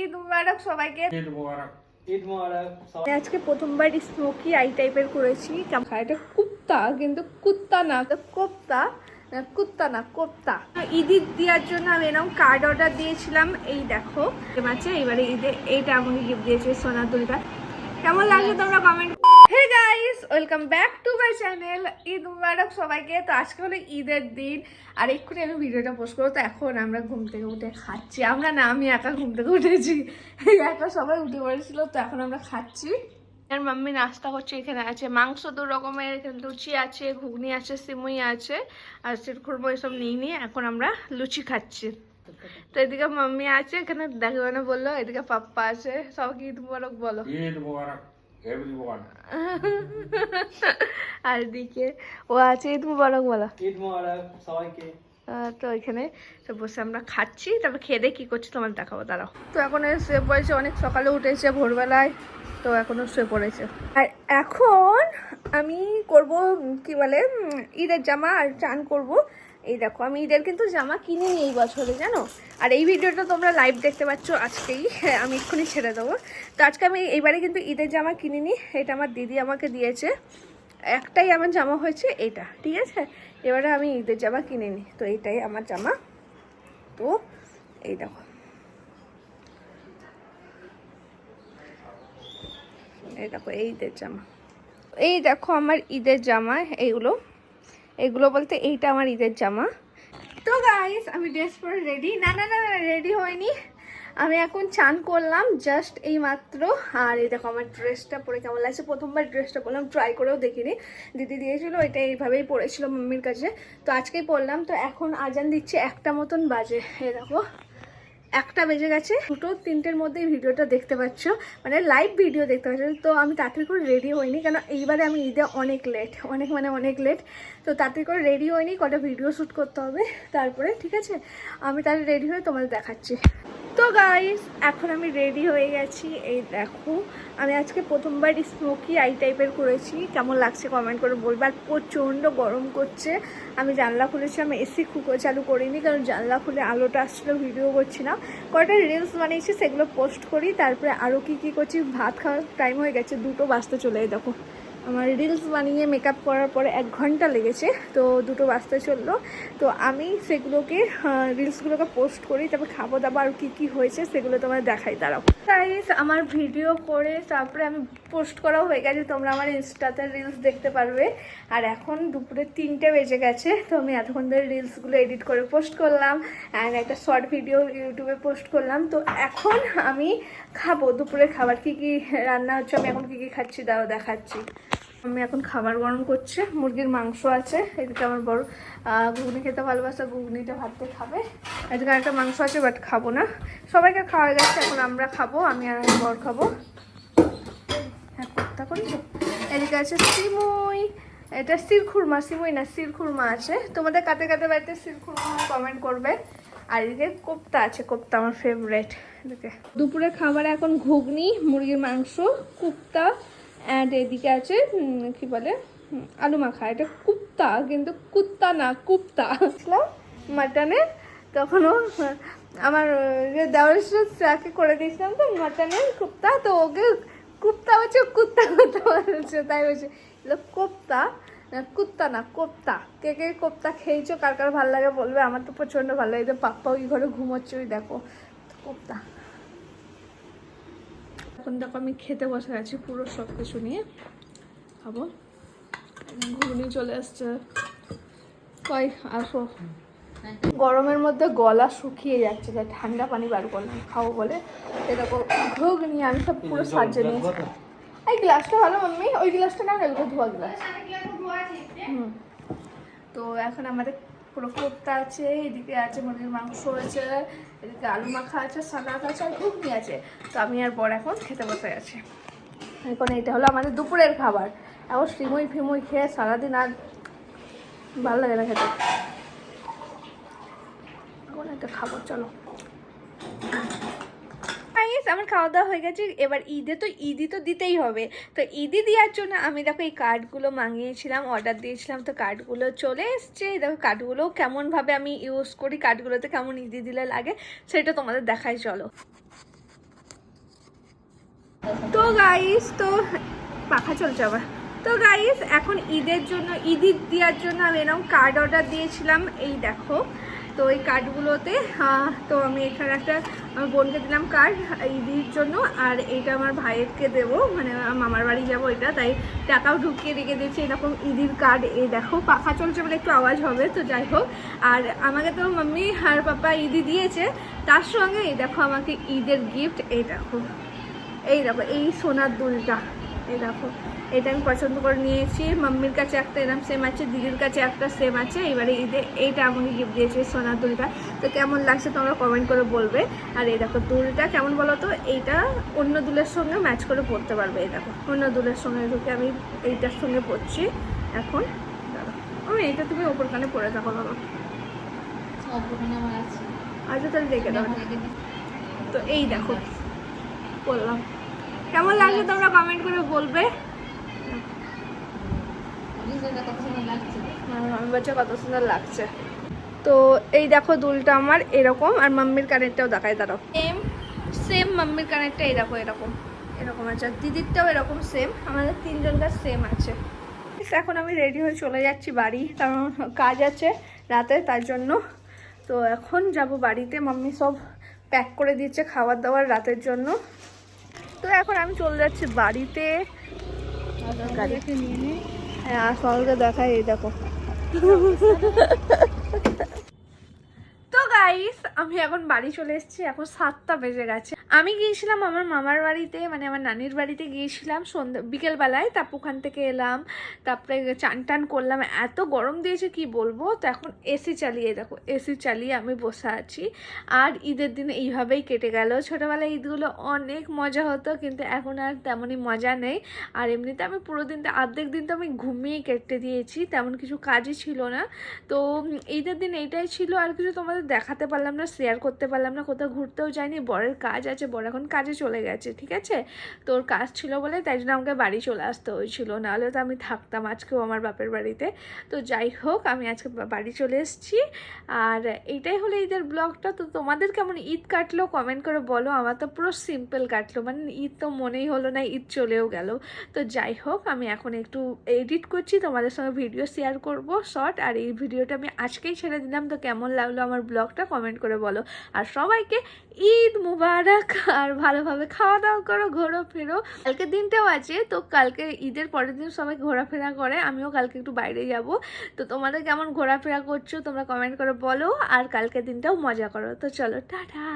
ঈদ মুবারক সবাইকে। ঈদ মুবারক। ঈদ মুবারক। আজকে প্রথমবার স্মোকি আই টাইপের করেছি। এটা কুত্তা কিন্তু কুত্তা না, কোপ্তা। কুত্তা না কোপ্তা। ঈদের দেওয়ার জন্য আমি এরকম কার্ড অর্ডার দিয়েছিলাম। এই দেখো আছে, এবারে ঈদে এইটা আমাকে গিফট দিয়েছে সোনার দুইটা। কেমন লাগছে তোমরা comment. Hey guys, welcome back to my channel. Eid Mubarak সবাইকে। তো আজকে হলো ঈদের দিন, আর এক্ষুনি আমি ভিডিওটা পোস্ট করবো। তো এখন আমরা ঘুম থেকে উঠে খাচ্ছি। আমরা না, আমি একা ঘুম থেকে উঠেছি, একা সবাই উঠে পড়েছিল। তো এখন আমরা খাচ্ছি। আর মাম্মি নাস্তা করছে। এখানে আছে মাংস 2 রকমের, এখানে লুচি আছে, ঘুগনি আছে, সিমুই আছে, আর শিরখুরমা এসব নিয়ে এখন আমরা লুচি খাচ্ছি। তো এদিকে মাম্মি আছে, এখানে দেখবে না বললো, এদিকে পাপ্পা আছে। সবাইকে ঈদ মুবারক বলো। ঈদ মুবারক এভরিওয়ান। আর এদিকে ও আছে, ঈদ মুবারক বলো। ঈদ মুবারক সবাইকে। তো এখানে তো বসে আমরা খাচ্ছি, তারপর খেয়ে দিয়ে কী করছি তোমার দেখাবো, দাঁড়াও। তো এখন শুয়ে পড়েছে, অনেক সকালে উঠেছে ভোরবেলায়, তো এখনও শুয়ে পড়েছে। আর এখন আমি করব কি বলে ঈদের জামা আর চান করব। এই দেখো আমি ঈদের কিন্তু জামা কিনিনি এই বছরে, জানো। আর এই ভিডিওটা তোমরা লাইভ দেখতে পাচ্ছ আজকেই, আমি এক্ষুনি ছেড়ে দেবো। তো আজকে আমি এইবারে কিন্তু ঈদের জামা কিনিনি, এটা আমার দিদি আমাকে দিয়েছে। একটাই আমার জামা হয়েছে এটা, ঠিক আছে। এবারে আমি ঈদের জামা কিনিনি, তো এইটাই আমার জামা। তো এই দেখো, এই দেখো এই ঈদের জামা। এই দেখো আমার ঈদের জামা। এইগুলো বলতে এইটা আমার ঈদের জামা। তো গাইস, আমি ড্রেস পরে রেডি। না না না, রেডি হয়নি। আমি এখন চান করলাম জাস্ট এই মাত্র। আর এই দেখো আমার ড্রেসটা পরে কেমন লাগছে। প্রথমবার ড্রেসটা পরলাম, ট্রাই করেও দেখিনি। দিদি দিয়েছিল, এটা এইভাবেই পরেছিল মাম্মির কাছে। তো আজকেই পরলাম। তো এখন আজান দিচ্ছে 1টা মতন বাজে। এই দেখো 1টা বেজে গেছে। 2-3টের মধ্যেই ভিডিওটা দেখতে পাচ্ছ, মানে লাইভ ভিডিও দেখতে পাচ্ছ। তো আমি তাড়াতাড়ি করে রেডি হইনি, কেন এইবারে আমি ঈদে অনেক লেট, অনেক লেট। তো তাড়াতাড়ি করে রেডি হইনি, কটা ভিডিও শ্যুট করতে হবে তারপরে, ঠিক আছে। আমি তাহলে রেডি হয়ে তোমাদের দেখাচ্ছি। তো গাইস, এখন আমি রেডি হয়ে গেছি। এই দেখো আমি আজকে প্রথমবার স্মোকি আই টাইপের করেছি। কেমন লাগছে কমেন্ট করে বলবে। আর প্রচণ্ড গরম করছে। আমি জানলা খুলেছি, আমি এসি চালু করিনি, কারণ জানলা খুলে আলোটা আসছিলো, ভিডিও করছি না। কয়টা রিলস বানিয়েছি, সেগুলো পোস্ট করি। তারপরে আরও কি করছি, ভাত খাওয়ার টাইম হয়ে গেছে, 2টো বাজতে চলে। দেখো আমার রিলস বানিয়ে মেকআপ করার পরে 1 ঘন্টা লেগেছে, তো 2টো বাজতে চললো। তো আমি সেগুলোকে রিলসগুলোকে পোস্ট করি, তারপর খাবো দাবো আর কি হয়েছে সেগুলো তোমার দেখাই, দাঁড়াও। গাইস, আমার ভিডিও করে তারপরে আমি পোস্ট করাও হয়ে গেছে, তোমরা আমার ইনস্টাতে রিলস দেখতে পারবে। আর এখন দুপুরে 3টে বেজে গেছে। তো আমি এতক্ষণ ধরে রিলসগুলো এডিট করে পোস্ট করলাম, অ্যান্ড একটা শর্ট ভিডিও ইউটিউবে পোস্ট করলাম। তো এখন আমি খাবো দুপুরের খাবার। কি রান্না হচ্ছে, আমি এখন কি খাচ্ছি দাঁড়াও দেখাচ্ছি। আমি এখন খাবার গরম করছে, মুরগির মাংস আছে। এদিকে আমার বড় ঘুগনি খেতে ভালোবাসে, ঘুগনিটা ভাততে খাবে। এদিকে একটা মাংস আছে, বাট খাবো না। সবাইকে খাওয়া গেছে, এখন আমরা খাবো, আমি আর আমার বর খাবো। হ্যাঁ, কোথা করেছো। এদিকে আছে সিমুই, এটা শিরখুরমা, সিমুই না শিরখুরমা আছে। তোমাদের কাতে বাড়িতে শিরখুরমা কমেন্ট করবে। আর এদিকে কোপ্তা আছে, কোপ্তা আমার ফেভারেট। এদিকে দুপুরে খাবারে এখন ঘুগনি, মুরগির মাংস, কোপ্তা, অ্যান্ড এদিকে আছে কি বলে আলু মাখা। এটা কুপ্তা কিন্তু কুত্তা না, কুপ্তা। মাটনে তখনও আমার দেওয়ার চাকে করে দিয়েছিলাম তো মাটনের কুপ্তা, তো ওকে কুপ্তা হচ্ছে, কুত্তা বলছে, তাই বলছে কোপ্তা। কুত্তা না কোপ্তা। কে কোপ্তা খেয়েছো, কার ভালো লাগে বলবে। আমার তো প্রচণ্ড ভালো লাগে। পাপ্পা ওই ঘরে ঘুমোচ্ছে, ওই দেখো কোপ্তা। এখন দেখো আমি খেতে বসে আছি, পুরো সব কিছু নিয়ে খাবো। ঘুগনি চলে আসছে, কই আসো। গরমের মধ্যে গলা শুকিয়ে যাচ্ছে, তাই ঠান্ডা পানি বার করলাম খাবো বলে। এরকম ঘুগনি আমি সব পুরো সাজিয়ে নিয়েছি। এই গ্লাসটা ভালো মাম্মি, ওই গ্লাসটা না, এগুলো ধোয়া গ্লাস। তো এখন আমাদের পুরো কোপ্তা আছে, এদিকে আছে মুরগির মাংস আছে, এদিকে আলু মাখা আছে, সালাদ আছে, আর ঘুগনি আছে। তো আমি আর বর এখন খেতে বসে গেছি। এখন এটা হলো আমাদের দুপুরের খাবার। এখন ফিমুই খেয়ে সারাদিন আর ভালো লাগে না খেতে। এখন এটা খাবো, চলো। আমার খাওয়া দাওয়া হয়ে গেছে। এবার ঈদই তো দিতেই হবে। তো ঈদই দেওয়ার জন্য আমি দেখো এই কার্ডগুলো মাঙিয়েছিলাম, অর্ডার দিয়েছিলাম। তো কার্ডগুলো চলে এসছে। দেখো কার্ডগুলো কেমনভাবে আমি ইউজ করি, কার্ডগুলোতে কেমন ঈদই দিলে লাগে সেটা তোমাদের দেখাই, চলো। তো গাইস, তো পাখা চলছে আবার। তো গাইস, এখন ঈদের জন্য দেওয়ার জন্য আমি এরকম কার্ড অর্ডার দিয়েছিলাম, এই দেখো। তো এই কার্ডগুলোতে তো আমি এখানে একটা আমার বোনকে দিলাম কার্ড ঈদের জন্য, আর এইটা আমার ভাইয়েরকে দেবো, মানে আমার মামার বাড়ি যাবো এটা, তাই টাকাও ঢুকিয়ে রেখে দিয়েছি এরকম ঈদের কার্ড। এই দেখো পাখা চলছে বলে একটু আওয়াজ হবে, তো যাই হোক। আর আমাকে তো মাম্মি আর পাপা ঈদি দিয়েছে, তার সঙ্গে এই দেখো আমাকে ঈদের গিফট, এই দেখো এই সোনার দুলটা, এই দেখো এটা আমি পছন্দ করে নিয়েছি। মাম্মির কাছে একটা এরকম সেম আছে, দিদির কাছে একটা সেম আছে, এবারে ঈদে এইটা আমাকে গিফট দিয়েছে সোনার দুলটা। তো কেমন লাগছে তোমরা কমেন্ট করে বলবে। আর এই দেখো দুলটা কেমন বলো তো, এইটা অন্য দুলের সঙ্গে ম্যাচ করে পরতে পারবে। এই দেখো অন্য দুলের সঙ্গে ঢুকে আমি এইটার সঙ্গে পরছি এখন। আমি এইটা তুমি ওপর কানে পরে থাকো বাবা। আচ্ছা তাহলে দেখে দাও। তো এই দেখো বললাম, কেমন লাগছে তোমরা কমেন্ট করে বলবে। আমি বলছি কত সুন্দর লাগছে। তো এই দেখো দুলটা আমার এরকম, আর মাম্মির কানেরটাও দেখায় দাঁড়াও, সেম মাম্মির কানেরটা এই দেখো এরকম আছে, আর দিদিরটাও এরকম সেম, আমাদের তিনজনকার সেম আছে। এখন আমি রেডি হয়ে চলে যাচ্ছি বাড়ি, কারণ কাজ আছে রাতে, তার জন্য। তো এখন যাব বাড়িতে, মাম্মি সব প্যাক করে দিচ্ছে খাবার দাবার রাতের জন্য। তো এখন আমি চলে যাচ্ছি বাড়িতে। হ্যাঁ সবাইকে দেখাই, এই দেখো। তো গাইস, আমি এখন বাড়ি চলে এসেছি, এখন 7টা বেজে গেছে। আমি গিয়েছিলাম আমার মামার বাড়িতে, মানে আমার নানির বাড়িতে গিয়েছিলাম বিকেলবেলায়। তারপর ওখান থেকে এলাম, তারপরে চান টান করলাম, এত গরম দিয়েছে কি বলবো। তো এখন এসি চালিয়ে, দেখো এসি চালিয়ে আমি বসে আছি। আর ঈদের দিন এইভাবেই কেটে গেল। ছোটোবেলায় ঈদগুলো অনেক মজা হতো, কিন্তু এখন আর তেমনই মজা নেই। আর এমনিতে আমি পুরো দিনটা অর্ধেক দিন তো আমি ঘুমিয়েই কেটে দিয়েছি, তেমন কিছু কাজই ছিল না। তো ঈদের দিন এইটাই ছিল, আর কিছু তোমাদের দেখাতে পারলাম না, শেয়ার করতে পারলাম না। কোথাও ঘুরতেও যাইনি, বরের কাজ আছে, বর এখন কাজে চলে গেছে, ঠিক আছে। তোর কাজ ছিল বলে তাই জন্য আমাকে বাড়ি চলে আসতে হয়েছিল, নাহলে তো আমি থাকতাম আজকেও আমার বাপের বাড়িতে। তো যাই হোক, আমি আজকে বাড়ি চলে এসেছি। আর এইটাই হলো ঈদের ব্লগটা। তো তোমাদের কেমন ঈদ কাটলো কমেন্ট করে বলো। আমার তো পুরো সিম্পল কাটলো, মানে ঈদ তো মনেই হলো না ঈদ চলেও গেল। তো যাই হোক, আমি এখন একটু এডিট করছি, তোমাদের সঙ্গে ভিডিও শেয়ার করব শর্ট। আর এই ভিডিওটা আমি আজকেই ছেড়ে দিলাম। তো কেমন লাগলো আমার ব্লগটা কমেন্ট করে বলো। আর সবাইকে ঈদ মুবারক, আর ভালোভাবে খাওয়া দাওয়া করো, ঘোরো ফেরো। কালকের দিনটাও আছে, তো কালকে ঈদের পরের দিন সবাই ঘোরাফেরা করে, আমিও কালকে একটু বাইরে যাব। তো তোমাদের কেমন ঘোরাফেরা করছো তোমরা কমেন্ট করে বলো, আর কালকের দিনটাও মজা করো। তো চলো টাটা।